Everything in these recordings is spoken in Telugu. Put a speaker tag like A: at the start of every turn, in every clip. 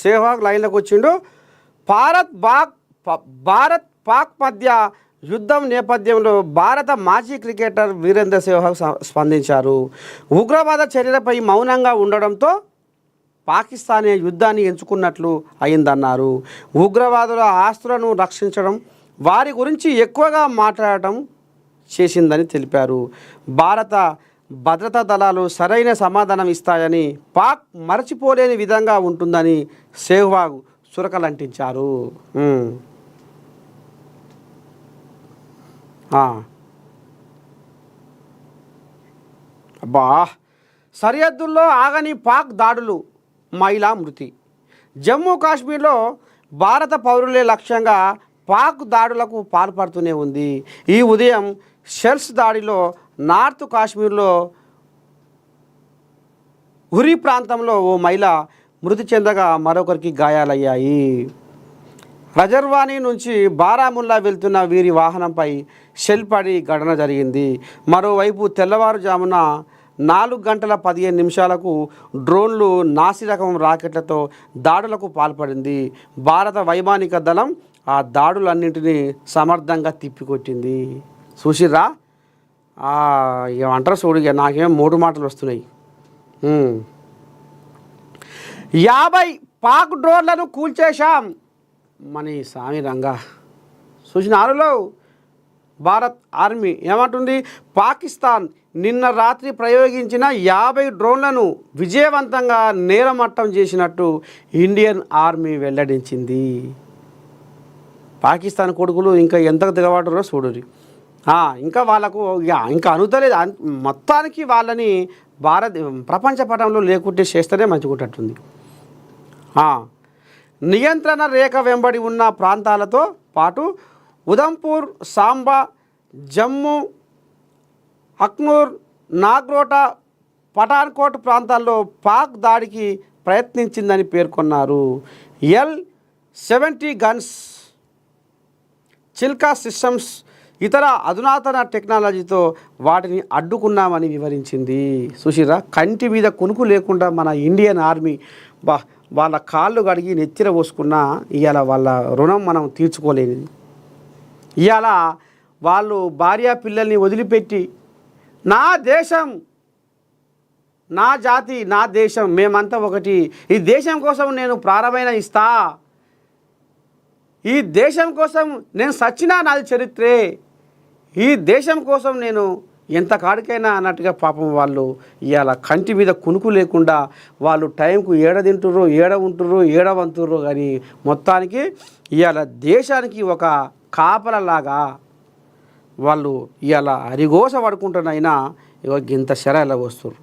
A: సెహ్వాగ్ లైన్లోకి వచ్చిండు. భారత్ బాక్ భారత్ పాక్ మధ్య యుద్ధం నేపథ్యంలో భారత మాజీ క్రికెటర్ వీరేంద్ర సెహ్వాగ్ స్పందించారు. ఉగ్రవాద చర్యలపై మౌనంగా ఉండడంతో పాకిస్తాన్ యుద్ధాన్ని ఎంచుకున్నట్లు అయిందన్నారు. ఉగ్రవాదుల ఆస్తులను రక్షించడం, వారి గురించి ఎక్కువగా మాట్లాడటం చేసిందని తెలిపారు. భారత భద్రతా దళాలు సరైన సమాధానం ఇస్తాయని, పాక్ మరచిపోలేని విధంగా ఉంటుందని సెహ్వాగ్ చురకలంటించారు. అబ్బా, సరిహద్దుల్లో ఆగని పాక్ దాడులు, మహిళా మృతి. జమ్మూ కాశ్మీర్లో భారత పౌరులే లక్ష్యంగా పాక్ దాడులకు పాల్పడుతూనే ఉంది. ఈ ఉదయం షెల్స్ దాడిలో నార్త్ కాశ్మీర్లో ఉరి ప్రాంతంలో ఓ మహిళ మృతి చెందగా మరొకరికి గాయాలయ్యాయి. రజర్వానీ నుంచి బారాముల్లా వెళ్తున్న వీరి వాహనంపై షెల్ పడి ఘటన జరిగింది. మరోవైపు తెల్లవారుజామున 4:15 డ్రోన్లు, నాసిరకం రాకెట్లతో దాడులకు పాల్పడింది. భారత వైమానిక దళం ఆ దాడులన్నింటినీ సమర్థంగా తిప్పికొట్టింది. చూసిర్రా? ఏమంటారు చూడు, నాకేం 3 మాటలు వస్తున్నాయి. 50 పాక్ డ్రోన్లను కూల్చేశాం. మన సామి రంగా చూసినారులో భారత్ ఆర్మీ ఏమంటుంది? పాకిస్తాన్ నిన్న రాత్రి ప్రయోగించిన 50 డ్రోన్లను విజయవంతంగా నేలమట్టం చేసినట్టు ఇండియన్ ఆర్మీ వెల్లడించింది. పాకిస్తాన్ కొడుకులు ఇంకా ఎంత దిగబడ్డారో చూడురి. ఇంకా వాళ్ళకు ఇంకా అనుతలేదు. మొత్తానికి వాళ్ళని ప్రపంచ పటంలో లేకుంటే చేస్తేనే మంచిగుంటట్టుంది. నియంత్రణ రేఖ వెంబడి ఉన్న ప్రాంతాలతో పాటు ఉదంపూర్, సాంబా, జమ్మూ, అఖ్నూర్, నాగ్రోటా, పఠాన్కోట్ ప్రాంతాల్లో పాక్ దాడికి ప్రయత్నించిందని పేర్కొన్నారు. L-70 గన్స్, చిల్కా సిస్టమ్స్, ఇతర అధునాతన టెక్నాలజీతో వాటిని అడ్డుకున్నామని వివరించింది. చూసిరా, కంటి మీద కునుకు లేకుండా మన ఇండియన్ ఆర్మీ వాళ్ళ కాళ్ళు కడిగి నెత్తిర పోసుకున్న ఇవాళ వాళ్ళ రుణం మనం తీర్చుకోలేనిది. ఇవాళ వాళ్ళు భార్య పిల్లల్ని వదిలిపెట్టి నా దేశం, నా జాతి, నా దేశం, మేమంతా ఒకటి, ఈ దేశం కోసం నేను ప్రాణమైన ఇస్తా, ఈ దేశం కోసం నేను సచ్చినా నాది చరిత్రే, ఈ దేశం కోసం నేను ఎంత కాడికైనా అన్నట్టుగా పాపం వాళ్ళు ఇవాళ కంటి మీద కునుకు లేకుండా వాళ్ళు టైంకు ఏడ తింటుర్రో, ఏడ ఉంటుర్రో, ఏడ వంతుర్రో, కానీ మొత్తానికి ఇవాళ దేశానికి ఒక కాపలలాగా వాళ్ళు ఇవాళ అరిగోస పడుకుంటున్నైనా ఇవాళ ఇంత శర ఎలా వస్తుర్రు.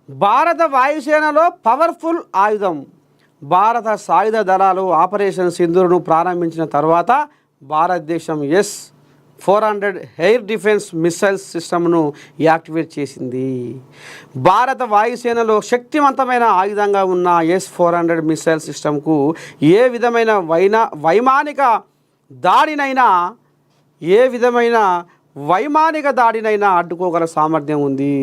A: భారత వాయుసేనలో పవర్ఫుల్ ఆయుధం. భారత సాయుధ దళాలు ఆపరేషన్ సింధూర్ను ప్రారంభించిన తర్వాత భారతదేశం S-400 ఎయిర్ డిఫెన్స్ మిసైల్స్ సిస్టమ్ను యాక్టివేట్ చేసింది. భారత వాయుసేనలో శక్తివంతమైన ఆయుధంగా ఉన్న S-400 మిసైల్ సిస్టమ్కు ఏ విధమైన వైమానిక దాడినైనా అడ్డుకోగల సామర్థ్యం ఉంది.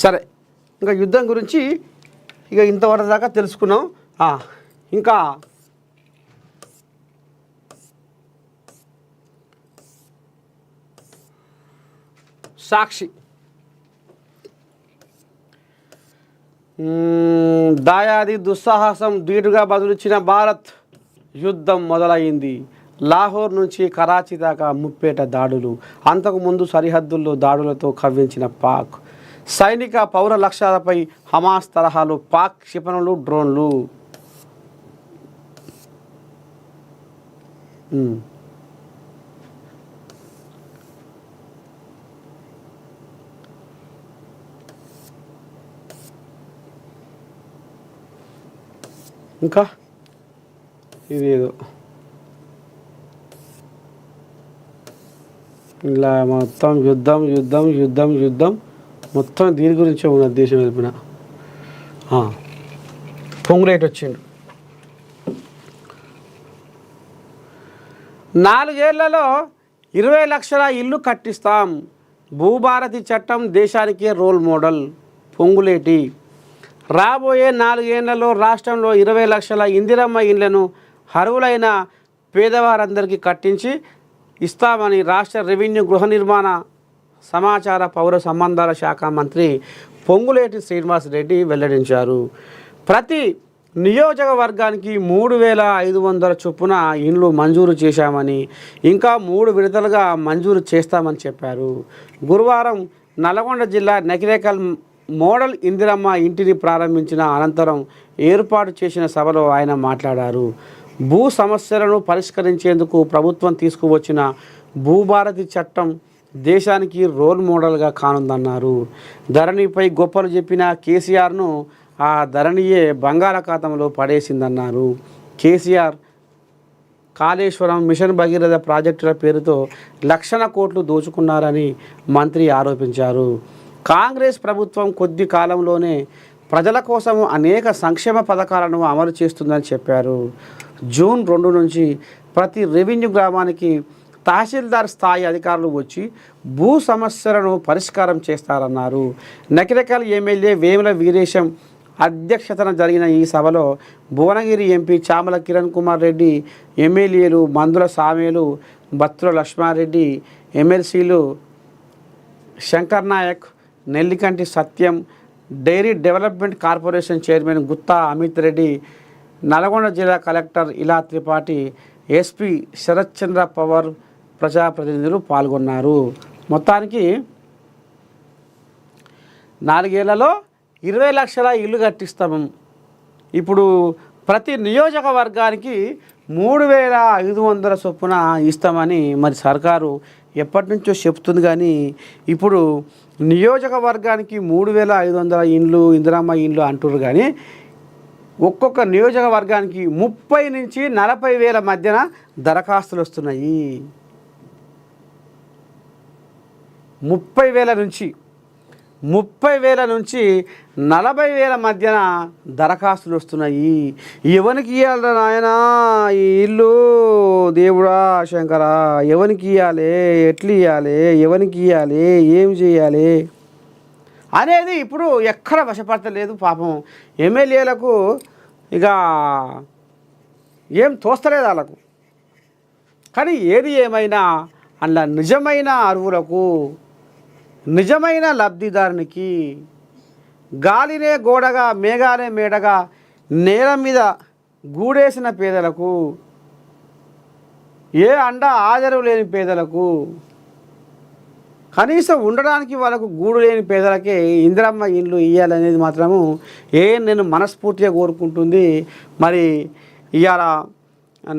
A: సరే, ఇంకా యుద్ధం గురించి ఇంతవరకు దాకా తెలుసుకున్నాం. ఇంకా సాక్షి దాయాది దుస్సాహసం ధీటుగా బదులిచ్చిన భారత్. యుద్ధం మొదలైంది. లాహోర్ నుంచి కరాచీ దాకా ముప్పేట దాడులు. అంతకుముందు సరిహద్దుల్లో దాడులతో కవ్వించిన పాక్. సైనిక పౌర లక్ష్యాలపై హమాస్ తరహాలో పాక్ క్షిపణులు, డ్రోన్లు. ఇంకా ఇదేదో ఇలా మొత్తం యుద్ధం యుద్ధం యుద్ధం యుద్ధం మొత్తం దీని గురించే ఉన్నది దేశం వెళ్ళిపోయిన పొంగులేటి వచ్చిండు 4 ఏళ్లలో 20 లక్షల ఇల్లు కట్టిస్తాం. భూభారతి చట్టం దేశానికే రోల్ మోడల్. పొంగులేటి. రాబోయే 4 ఏళ్లలో రాష్ట్రంలో 20 లక్షల ఇందిరమ్మ ఇళ్లను అర్హులైన పేదవారందరికీ కట్టించి ఇస్తామని రాష్ట్ర రెవెన్యూ గృహ నిర్మాణ సమాచార పౌర సంబంధాల శాఖ మంత్రి పొంగులేటి శ్రీనివాసరెడ్డి వెల్లడించారు. ప్రతి నియోజకవర్గానికి 3,500 చొప్పున ఇండ్లు మంజూరు చేశామని, ఇంకా 3 విడతలుగా మంజూరు చేస్తామని చెప్పారు. గురువారం నల్గొండ జిల్లా నకిరేకల్ మోడల్ ఇందిరమ్మ ఇంటిని ప్రారంభించిన అనంతరం ఏర్పాటు చేసిన సభలో ఆయన మాట్లాడారు. భూ సమస్యలను పరిష్కరించేందుకు ప్రభుత్వం తీసుకువచ్చిన భూభారతి చట్టం దేశానికి రోల్ మోడల్గా కానుందన్నారు. ధరణిపై గొప్పలు చెప్పిన కేసీఆర్ను ఆ ధరణియే బంగాళాఖాతంలో పడేసిందన్నారు. కేసీఆర్ కాళేశ్వరం, మిషన్ భగీరథ ప్రాజెక్టుల పేరుతో లక్షల కోట్లు దోచుకున్నారని మంత్రి ఆరోపించారు. కాంగ్రెస్ ప్రభుత్వం కొద్ది కాలంలోనే ప్రజల కోసం అనేక సంక్షేమ పథకాలను అమలు చేస్తుందని చెప్పారు. జూన్ 2 నుంచి ప్రతి రెవెన్యూ గ్రామానికి తహసీల్దార్ స్థాయి అధికారులు వచ్చి భూ సమస్యలను పరిష్కారం చేస్తారన్నారు. నకిరేకల్ ఎమ్మెల్యే వేముల వీరేశం అధ్యక్షతన జరిగిన ఈ సభలో భువనగిరి ఎంపీ చామల కిరణ్ కుమార్ రెడ్డి, ఎమ్మెల్యేలు మందుల సామేలు, బత్తుల లక్ష్మారెడ్డి, ఎమ్మెల్సీలు Shankar Naik, Nellikanti Satyam, dairy development corporation chairman Gutha Amit Reddy, Nalgonda జిల్లా కలెక్టర్ ఇలా త్రిపాఠి, ఎస్పీ శరత్ చంద్ర పవార్ ప్రజాప్రతినిధులు పాల్గొన్నారు. మొత్తానికి 4 ఏళ్లలో 20 లక్షల ఇల్లు కట్టిస్తాము. ఇప్పుడు ప్రతి నియోజకవర్గానికి 3,500 చొప్పున ఇస్తామని మరి సర్కారు ఎప్పటి నుంచో చెప్తుంది. కానీ ఇప్పుడు నియోజకవర్గానికి 3,500 ఇండ్లు ఇందిరమ్మ ఇండ్లు అంటున్నారు. కానీ ఒక్కొక్క నియోజకవర్గానికి 30 నుంచి 40 వేల మధ్యన దరఖాస్తులు వస్తున్నాయి. 30,000 నుంచి 40,000 మధ్యన దరఖాస్తులు వస్తున్నాయి. ఎవరికి ఇవ్వాలి నాయన ఈ ఇల్లు, దేవుడా శంకరా, ఎవరికి ఇవ్వాలి, ఎట్లు ఇవ్వాలి, ఎవరికి ఇవ్వాలి, ఏం చేయాలి అనేది ఇప్పుడు ఎక్కడ వశపడతలేదు. పాపం ఎమ్మెల్యేలకు ఇక ఏం తోస్తలేదు వాళ్ళకు. కానీ ఏది ఏమైనా అలా నిజమైన అర్హులకు, నిజమైన లబ్ధిదారునికి, గాలినే గోడగా మేఘాలే మేడగా నేల మీద గూడేసిన పేదలకు, ఏ అండ ఆదరవు లేని పేదలకు, కనీసం ఉండడానికి వాళ్ళకు గూడు లేని పేదలకే ఇందిరమ్మ ఇండ్లు ఇవ్వాలనేది మాత్రము నేను మనస్ఫూర్తిగా కోరుకుంటుంది. మరి ఇవాళ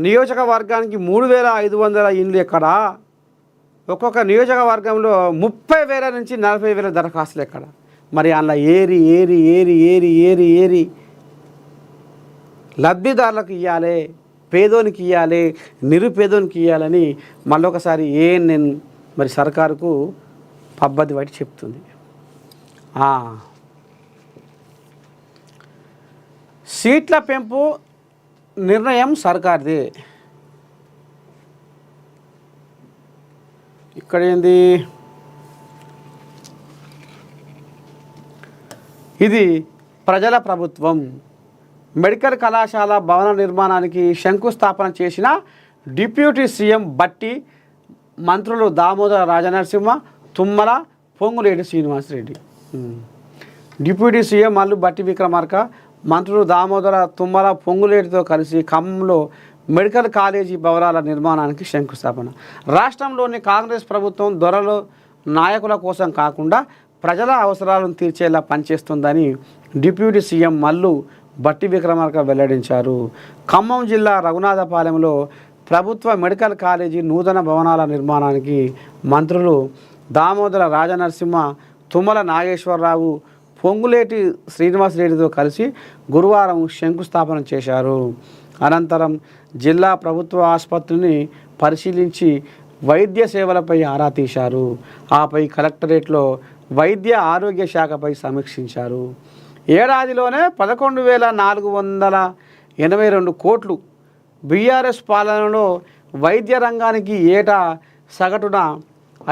A: నియోజకవర్గానికి 3,500 ఇండ్లు ఎక్కడ, ఒక్కొక్క నియోజకవర్గంలో 30,000 నుంచి 40,000 దరఖాస్తులు ఎక్కడ. మరి అలా ఏరి ఏరి ఏరి ఏరి ఏరి ఏరి లబ్ధిదారులకు ఇవ్వాలి, పేదోనికి ఇవ్వాలి, నిరుపేదోనికి ఇవ్వాలని మళ్ళొకసారి నేను మరి సర్కారుకు పబ్బది బట్టి చెప్తుంది. సీట్ల పెంపు నిర్ణయం సర్కార్ది. ఇక్కడ ఏంది, ఇది ప్రజల ప్రభుత్వం. మెడికల్ కళాశాల భవన నిర్మాణానికి శంకుస్థాపన చేసిన డిప్యూటీ సీఎం బట్టి, మంత్రులు దామోదర రాజనరసింహ, తుమ్మల, పొంగులేటి శ్రీనివాసరెడ్డి. డిప్యూటీ సీఎం మల్లు బట్టి విక్రమార్క, మంత్రులు దామోదర, తుమ్మల, పొంగులేటితో కలిసి ఖమ్మంలో మెడికల్ కాలేజీ భవనాల నిర్మాణానికి శంకుస్థాపన. రాష్ట్రంలోని కాంగ్రెస్ ప్రభుత్వం దొరలు నాయకుల కోసం కాకుండా ప్రజల అవసరాలను తీర్చేలా పనిచేస్తుందని డిప్యూటీ సీఎం మల్లు బట్టి విక్రమార్క వెల్లడించారు. ఖమ్మం జిల్లా రఘునాథపాలెంలో ప్రభుత్వ మెడికల్ కాలేజీ నూతన భవనాల నిర్మాణానికి మంత్రులు దామోదర రాజనరసింహ, తుమ్మల నాగేశ్వరరావు, పొంగులేటి శ్రీనివాసరెడ్డితో కలిసి గురువారం శంకుస్థాపన చేశారు. అనంతరం జిల్లా ప్రభుత్వ ఆసుపత్రిని పరిశీలించి వైద్య సేవలపై ఆరా తీశారు. ఆపై కలెక్టరేట్లో వైద్య ఆరోగ్య శాఖపై సమీక్షించారు. ఏడాదిలోనే 11,482 కోట్లు బీఆర్ఎస్ పాలనలో వైద్య రంగానికి ఏటా సగటున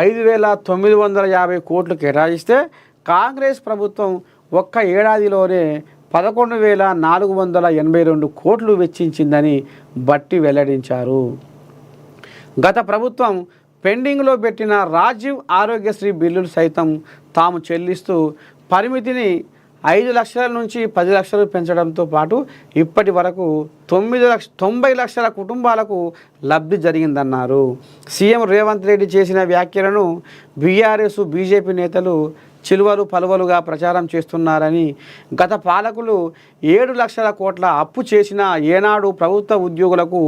A: 5,950 కోట్లు కేటాయిస్తే కాంగ్రెస్ ప్రభుత్వం ఒక్క ఏడాదిలోనే 11,482 కోట్లు వెచ్చించిందని బట్టి వెల్లడించారు. గత ప్రభుత్వం పెండింగ్లో పెట్టిన రాజీవ్ ఆరోగ్యశ్రీ బిల్లులు సైతం తాము చెల్లిస్తూ పరిమితిని 5 లక్షల నుంచి 10 లక్షలు పెంచడంతో పాటు ఇప్పటి వరకు 90 లక్షల కుటుంబాలకు లబ్ధి జరిగిందన్నారు. సీఎం రేవంత్ రెడ్డి చేసిన వ్యాఖ్యలను బీఆర్ఎస్ బీజేపీ నేతలు చిలువలు పలువలుగా ప్రచారం చేస్తున్నారని, గత పాలకులు 7 లక్షల కోట్ల అప్పు చేసినా ఏనాడు ప్రభుత్వ ఉద్యోగులకు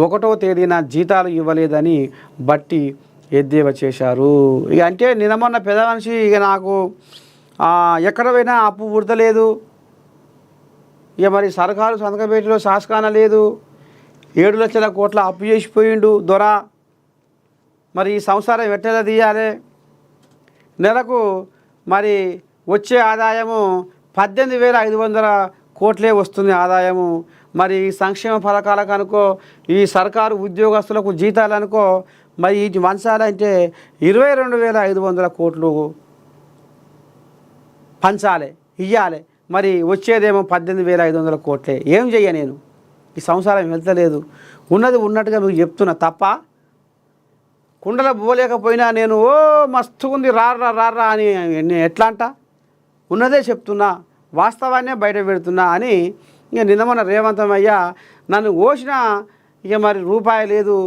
A: 1వ తేదీన జీతాలు ఇవ్వలేదని బట్టి ఎద్దేవా చేశారు. ఇక అంటే నిన్నమొన్న పెద్ద మనిషి ఇక నాకు ఎక్కడ పోయినా అప్పు పుడతలేదు, ఇక మరి సర్కారు సంతకబేటిలో శాసకాన లేదు, 7 లక్షల కోట్ల అప్పు చేసిపోయిండు దొర, మరి ఈ సంసారం ఎట్టెలా తీయాలి, నెలకు మరి వచ్చే ఆదాయము 18,500 కోట్లే వస్తుంది ఆదాయము, మరి ఈ సంక్షేమ పథకాలకు అనుకో, ఈ సర్కారు ఉద్యోగస్తులకు జీతాలు అనుకో, మరి వీటి వంచాలంటే 22,500 కోట్లు పంచాలి ఇయ్యాలి, మరి వచ్చేదేమో 18,500 కోట్లే. ఏం చెయ్య నేను, ఈ సంసారం వెళ్తలేదు, ఉన్నది ఉన్నట్టుగా మీకు చెప్తున్నా తప్ప కుండల పోలేకపోయినా నేను ఓ మస్తుగుంది రారా అని నేను ఎట్లా అంట, ఉన్నదే చెప్తున్నా, వాస్తవాన్నే బయట పెడుతున్నా అని. ఇక నిన్నమొన్న రేవంత్ అయ్యా నన్ను ఓసిన ఇక మరి రూపాయి లేదు,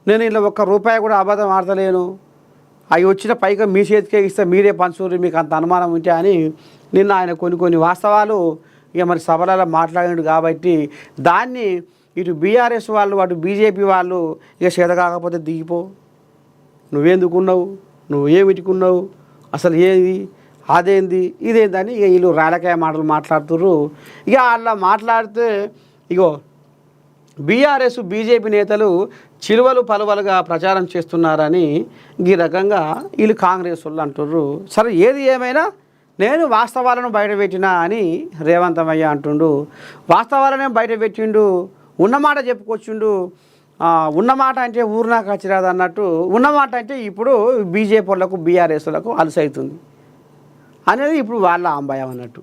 A: నేను ఇలా ఒక్క రూపాయి కూడా అబద్ధం ఆడతలేను, అవి వచ్చిన పైగా మీ చేతికే ఇస్తే మీరే పంచురు మీకు అంత అనుమానం ఉంటే అని నిన్న ఆయన కొన్ని వాస్తవాలు ఇక మరి సభలలో మాట్లాడాడు. కాబట్టి దాన్ని ఇటు బీఆర్ఎస్ వాళ్ళు అటు బీజేపీ వాళ్ళు ఇక చేత కాకపోతే దిగిపో, నువ్వేందుకున్నావు, నువ్వు ఏమిటికున్నావు, అసలు ఏది అదేంది ఇదేందని ఇక వీళ్ళు రాలకాయ మాటలు మాట్లాడుతుర్రు. ఇక అలా మాట్లాడితే ఇగో బీఆర్ఎస్ బీజేపీ నేతలు చిలువలు పలువలుగా ప్రచారం చేస్తున్నారని ఈ రకంగా వీళ్ళు కాంగ్రెస్ వాళ్ళు అంటుర్రు. సరే ఏది ఏమైనా నేను వాస్తవాలను బయటపెట్టినా అని రేవంత్ అయ్య అంటుండు. వాస్తవాలనే బయటపెట్టిండు, ఉన్నమాట చెప్పుకొచ్చిండు. ఉన్నమాట అంటే ఊరినా కచ్చిరాదు అన్నట్టు ఉన్నమాట అంటే ఇప్పుడు బీజేపీ వాళ్ళకు బీఆర్ఎస్లకు అలసవుతుంది అనేది ఇప్పుడు వాళ్ళ అంబయం అన్నట్టు.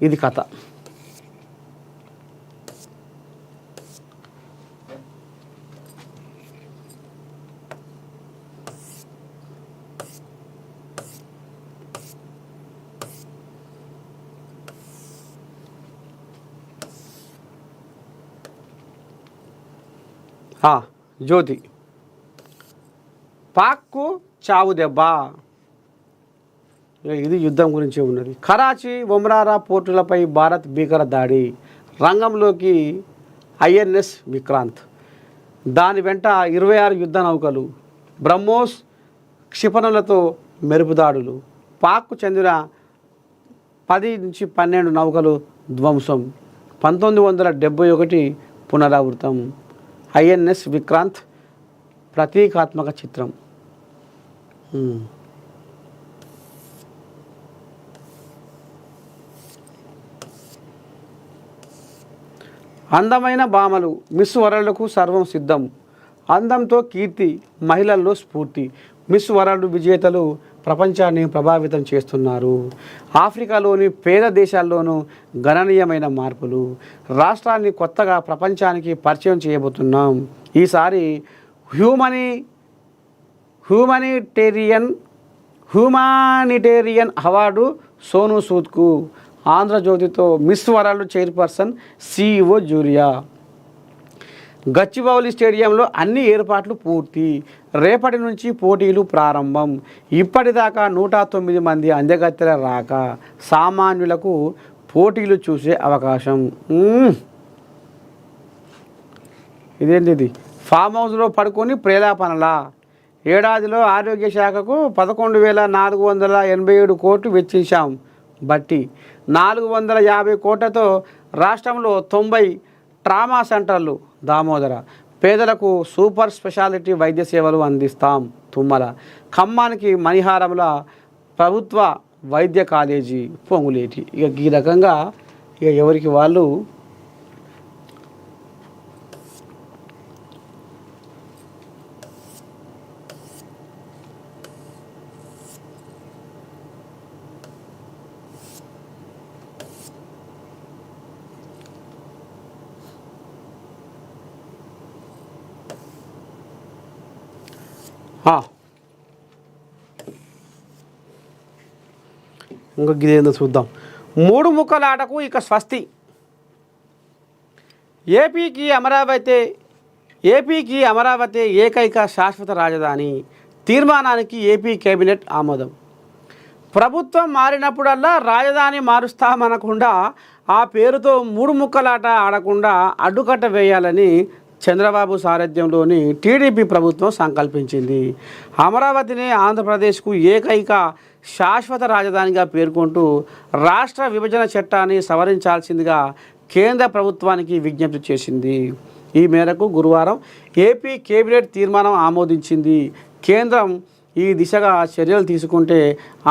A: ఇది కథ. జ్యోతి పాక్కు చావు దెబ్బ, ఇది యుద్ధం గురించి ఉన్నది. కరాచీ ఒమ్రారా పోర్టులపై భారత్ భీకర దాడి, రంగంలోకి ఐఎన్ఎస్ విక్రాంత్, దాని వెంట 26 యుద్ధ నౌకలు, బ్రహ్మోస్ క్షిపణులతో మెరుపుదాడులు, పాక్కు చెందిన 10 నుంచి 12 నౌకలు ధ్వంసం, 1971 పునరావృతం. ఐఎన్ఎస్ విక్రాంత్ ప్రతీకాత్మక చిత్రం. అందమైన భామలు, మిస్ వరల్డ్కు సర్వం సిద్ధం, అందంతో కీర్తి, మహిళల్లో స్ఫూర్తి. మిస్ వరల్డ్ విజేతలు ప్రపంచాన్ని ప్రభావితం చేస్తున్నారు. ఆఫ్రికాలోని పేద దేశాల్లోనూ గణనీయమైన మార్పులు. రాష్ట్రాన్ని కొత్తగా ప్రపంచానికి పరిచయం చేయబోతున్నాం. ఈసారి హ్యూమానిటేరియన్ అవార్డు సోను సూద్కు, ఆంధ్రజ్యోతితో మిస్ వరల్డ్ చైర్పర్సన్ CEO జూరియా. గచ్చిబౌలి స్టేడియంలో అన్ని ఏర్పాట్లు పూర్తి, రేపటి నుంచి పోటీలు ప్రారంభం. ఇప్పటిదాకా 109 మంది అందెగత్తెల రాక, సామాన్యులకు పోటీలు చూసే అవకాశం. ఇదేంటిది, ఫామ్ హౌస్లో పడుకొని ప్రేలాపనలా. ఏడాదిలో ఆరోగ్య శాఖకు 11,487 కోట్లు వెచ్చించాం బట్టి, 450 కోట్లతో రాష్ట్రంలో 90 ట్రామా సెంటర్లు దామోదర. పేదలకు సూపర్ స్పెషాలిటీ వైద్య సేవలు అందిస్తాం తుమ్మల. ఖమ్మానికి మణిహారంల ప్రభుత్వ వైద్య కాలేజీ పొంగులేటి. ఇక ఈ రకంగా ఇక ఎవరికి వాళ్ళు ఇంకొక ఇదేందో చూద్దాం. 3 ముక్కల ఆటకు ఇక స్వస్తి. ఏపీకి అమరావతి ఏకైక శాశ్వత రాజధాని తీర్మానానికి ఏపీ కేబినెట్ ఆమోదం. ప్రభుత్వం మారినప్పుడల్లా రాజధాని మారుస్తామనకుండా ఆ పేరుతో 3 ముక్కలాట ఆడకుండా అడ్డుకట్ట వేయాలని చంద్రబాబు సారథ్యంలోని టీడీపీ ప్రభుత్వం సంకల్పించింది. అమరావతిని ఆంధ్రప్రదేశ్కు ఏకైక శాశ్వత రాజధానిగా పేర్కొంటూ రాష్ట్ర విభజన చట్టాన్ని సవరించాల్సిందిగా కేంద్ర ప్రభుత్వానికి విజ్ఞప్తి చేసింది. ఈ మేరకు గురువారం ఏపీ కేబినెట్ తీర్మానం ఆమోదించింది. కేంద్రం ఈ దిశగా చర్యలు తీసుకుంటే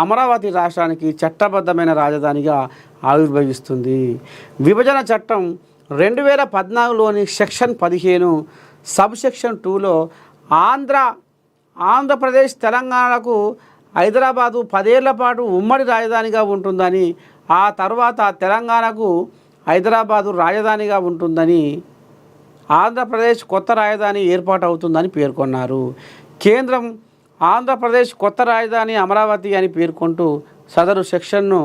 A: అమరావతి రాష్ట్రానికి చట్టబద్ధమైన రాజధానిగా ఆవిర్భవిస్తుంది. విభజన చట్టం 2014లోని సెక్షన్ 15 సబ్సెక్షన్ 2లో ఆంధ్రప్రదేశ్ తెలంగాణకు హైదరాబాదు 10 ఏళ్ల పాటు ఉమ్మడి రాజధానిగా ఉంటుందని, ఆ తర్వాత తెలంగాణకు హైదరాబాదు రాజధానిగా ఉంటుందని, ఆంధ్రప్రదేశ్ కొత్త రాజధాని ఏర్పాటు అవుతుందని పేర్కొన్నారు. కేంద్రం ఆంధ్రప్రదేశ్ కొత్త రాజధాని అమరావతి అని పేర్కొంటూ సదరు సెక్షన్ను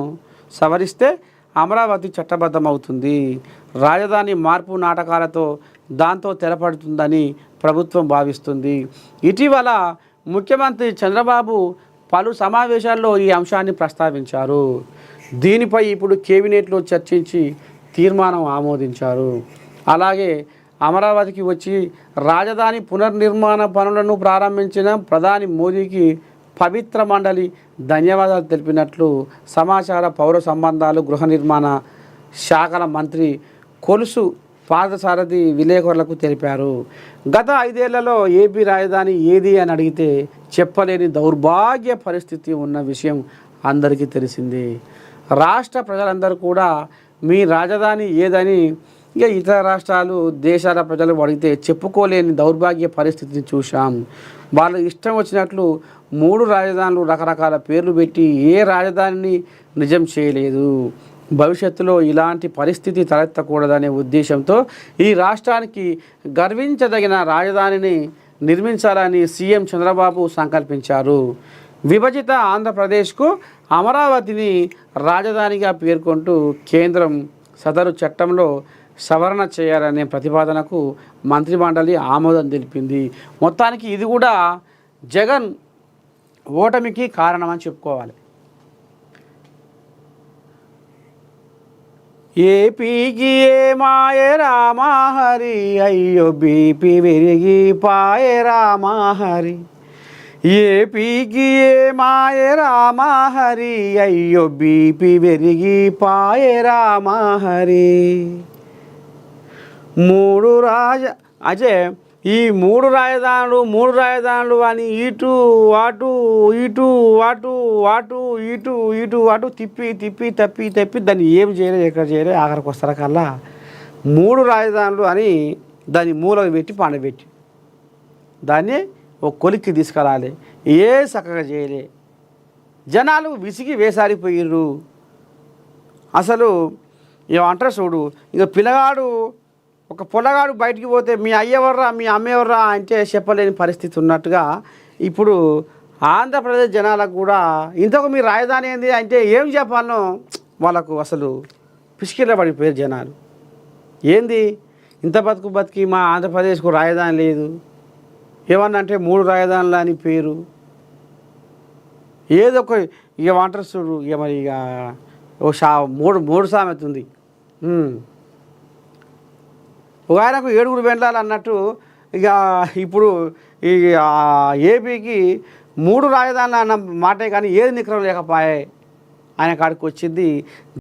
A: సవరిస్తే అమరావతి చట్టబద్ధమవుతుంది. రాజధాని మార్పు నాటకాలతో దాంతో తెరపడుతుందని ప్రభుత్వం భావిస్తుంది. ఇటీవల ముఖ్యమంత్రి చంద్రబాబు పలు సమావేశాల్లో ఈ అంశాన్ని ప్రస్తావించారు. దీనిపై ఇప్పుడు కేబినెట్లో చర్చించి తీర్మానం ఆమోదించారు. అలాగే అమరావతికి వచ్చి రాజధాని పునర్నిర్మాణ పనులను ప్రారంభించిన ప్రధాని మోదీకి పవిత్ర మండలి ధన్యవాదాలు తెలిపినట్లు సమాచార, పౌర సంబంధాలు, గృహ నిర్మాణ శాఖల మంత్రి కొలుసు పార్థసారథి విలేకరులకు తెలిపారు. గత 5 ఏళ్లలో ఏపీ రాజధాని ఏది అని అడిగితే చెప్పలేని దౌర్భాగ్య పరిస్థితి ఉన్న విషయం అందరికీ తెలిసింది. రాష్ట్ర ప్రజలందరూ కూడా మీ రాజధాని ఏదని ఇక ఇతర రాష్ట్రాలు, దేశాల ప్రజలు అడిగితే చెప్పుకోలేని దౌర్భాగ్య పరిస్థితిని చూశాం. వాళ్ళు ఇష్టం వచ్చినట్లు 3 రాజధానులు రకరకాల పేర్లు పెట్టి ఏ రాజధానిని నిజం చేయలేదు. భవిష్యత్తులో ఇలాంటి పరిస్థితి తలెత్తకూడదనే ఉద్దేశంతో ఈ రాష్ట్రానికి గర్వించదగిన రాజధానిని నిర్మించాలని సీఎం చంద్రబాబు సంకల్పించారు. విభజిత ఆంధ్రప్రదేశ్కు అమరావతిని రాజధానిగా పేర్కొంటూ కేంద్రం సదరు చట్టంలో సవరణ చేయాలనే ప్రతిపాదనకు మంత్రిమండలి ఆమోదం తెలిపింది. మొత్తానికి ఇది కూడా జగన్ ఓటమికి కారణమని చెప్పుకోవాలి. ఏపీకి ఏమాయ రామహరి, అయ్యో బీపీ విరిగి పాయ రామహరి. ఏపీకి ఏమాయ రామహరి, అయ్యో బీపీ విరిగి పాయ రామహరి. ఈ మూడు రాజధానులు అని ఇటు అటు తిప్పి దాన్ని ఏం చేయలేదు, ఎక్కడ చేయలేదు. ఆఖరికి వస్తారా కల్లా 3 రాజధానులు అని దాన్ని మూలకు పెట్టి పండబెట్టి దాన్ని ఒక కొలిక్కి తీసుకురాలి. ఏ చక్కగా చేయలే. జనాలు విసిగి వేసారిపోయిర్రు. అసలు ఏమంటారు చూడు, ఇక పిల్లగాడు ఒక పొలగాడు బయటికి పోతే మీ అయ్యెవర్రా మీ అమ్మెవర్రా అంటే చెప్పలేని పరిస్థితి ఉన్నట్టుగా ఇప్పుడు ఆంధ్రప్రదేశ్ జనాలకు కూడా ఇంతకు మీ రాజధాని ఏంది అంటే ఏం చెప్పాలనో వాళ్ళకు అసలు పిసికిల పడిపోయారు జనాలు. ఏంది ఇంత బతికి మా ఆంధ్రప్రదేశ్కు రాజధాని లేదు, ఏమన్నా అంటే 3 రాజధానులు అని పేరు. ఏదో ఒక ఇక వాంటర్ చూడు, ఇక మరి ఇక మూడు సామెత ఉంది. ఒక ఆయనకు 7 బెండ్లాలు అన్నట్టు ఇక ఇప్పుడు ఈ ఏపీకి 3 రాజధానులు అన్న మాటే కానీ ఏది నికరం లేకపోయాయి ఆయన కాడికి వచ్చింది.